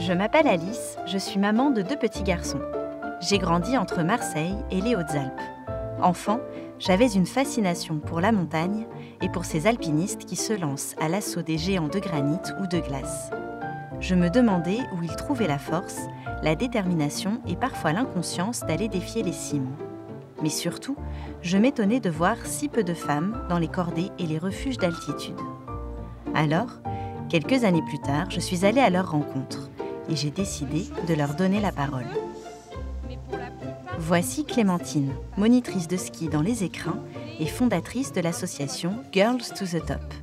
Je m'appelle Alice, je suis maman de 2 petits garçons. J'ai grandi entre Marseille et les Hautes-Alpes. Enfant, j'avais une fascination pour la montagne et pour ces alpinistes qui se lancent à l'assaut des géants de granit ou de glace. Je me demandais où ils trouvaient la force, la détermination et parfois l'inconscience d'aller défier les cimes. Mais surtout, je m'étonnais de voir si peu de femmes dans les cordées et les refuges d'altitude. Alors, quelques années plus tard, je suis allée à leur rencontre et j'ai décidé de leur donner la parole. Voici Clémentine, monitrice de ski dans les écrins et fondatrice de l'association Girls to the Top.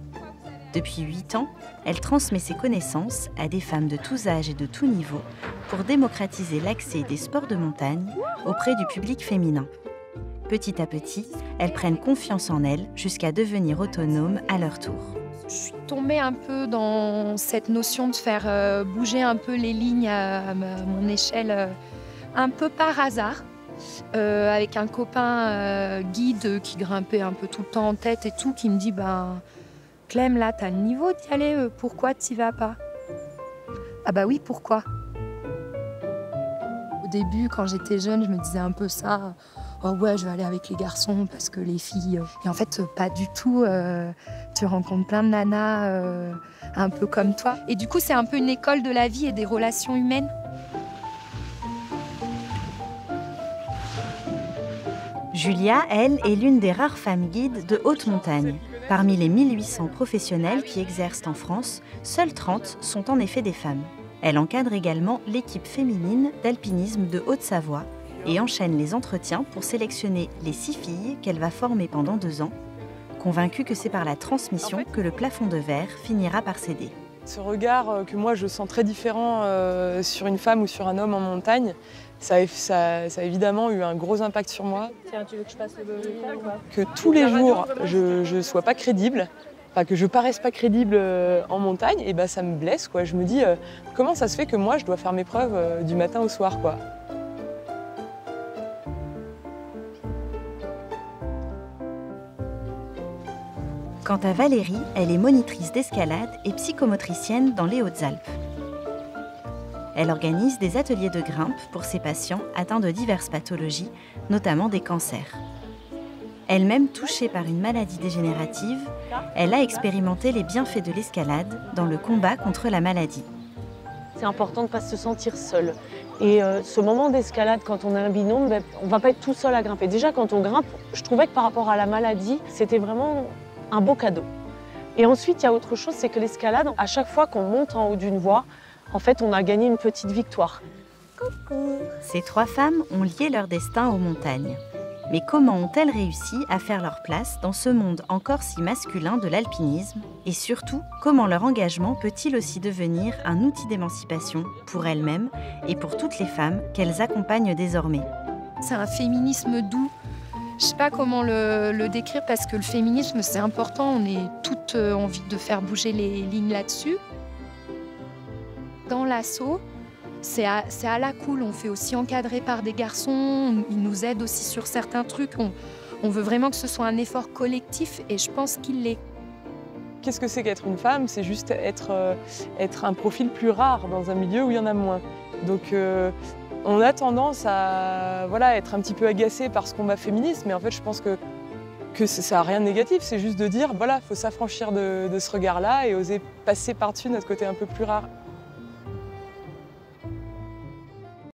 Depuis 8 ans, elle transmet ses connaissances à des femmes de tous âges et de tous niveaux pour démocratiser l'accès des sports de montagne auprès du public féminin. Petit à petit, elles prennent confiance en elles jusqu'à devenir autonomes à leur tour. Je suis tombée un peu dans cette notion de faire bouger un peu les lignes à mon échelle un peu par hasard. Avec un copain guide qui grimpait un peu tout le temps en tête et tout, qui me dit Clem, là, t'as le niveau d'y aller, pourquoi t'y vas pas? Ah bah oui, pourquoi? Au début, quand j'étais jeune, je me disais un peu ça. Oh ouais, je vais aller avec les garçons parce que les filles... Et en fait, pas du tout. Tu rencontres plein de nanas un peu comme toi. Et du coup, c'est un peu une école de la vie et des relations humaines. Julia, elle, est l'une des rares femmes guides de haute montagne. Parmi les 1800 professionnels qui exercent en France, seules 30 sont en effet des femmes. Elle encadre également l'équipe féminine d'alpinisme de Haute-Savoie et enchaîne les entretiens pour sélectionner les 6 filles qu'elle va former pendant 2 ans, convaincue que c'est par la transmission que le plafond de verre finira par céder. Ce regard que moi je sens très différent sur une femme ou sur un homme en montagne, ça a évidemment eu un gros impact sur moi. Tiens, tu veux que je passe le ou pas? Que tous les jours je ne sois pas crédible, que je paraisse pas crédible en montagne, et ça me blesse, quoi. Je me dis comment ça se fait que moi je dois faire mes preuves du matin au soir, quoi. Quant à Valérie, elle est monitrice d'escalade et psychomotricienne dans les Hautes-Alpes. Elle organise des ateliers de grimpe pour ses patients atteints de diverses pathologies, notamment des cancers. Elle-même touchée par une maladie dégénérative, elle a expérimenté les bienfaits de l'escalade dans le combat contre la maladie. C'est important de ne pas se sentir seul. Et ce moment d'escalade, quand on a un binôme, on ne va pas être tout seul à grimper. Déjà, quand on grimpe, je trouvais que par rapport à la maladie, c'était vraiment un beau cadeau. Et ensuite, il y a autre chose, c'est que l'escalade, à chaque fois qu'on monte en haut d'une voie, en fait, on a gagné une petite victoire. Coucou. Ces 3 femmes ont lié leur destin aux montagnes. Mais comment ont-elles réussi à faire leur place dans ce monde encore si masculin de l'alpinisme? Et surtout, comment leur engagement peut-il aussi devenir un outil d'émancipation pour elles-mêmes et pour toutes les femmes qu'elles accompagnent désormais? C'est un féminisme doux. Je ne sais pas comment le décrire parce que le féminisme, c'est important. On est toutes envie de faire bouger les lignes là-dessus. Dans l'assaut, c'est à la cool. On fait aussi encadrer par des garçons. Ils nous aident aussi sur certains trucs. On veut vraiment que ce soit un effort collectif et je pense qu'il l'est. Qu'est-ce que c'est qu'être une femme? C'est juste être un profil plus rare dans un milieu où il y en a moins. Donc on a tendance à être un petit peu agacé par ce combat féministe, mais en fait je pense que ça n'a rien de négatif. C'est juste de dire, faut s'affranchir de ce regard-là et oser passer par-dessus notre côté un peu plus rare.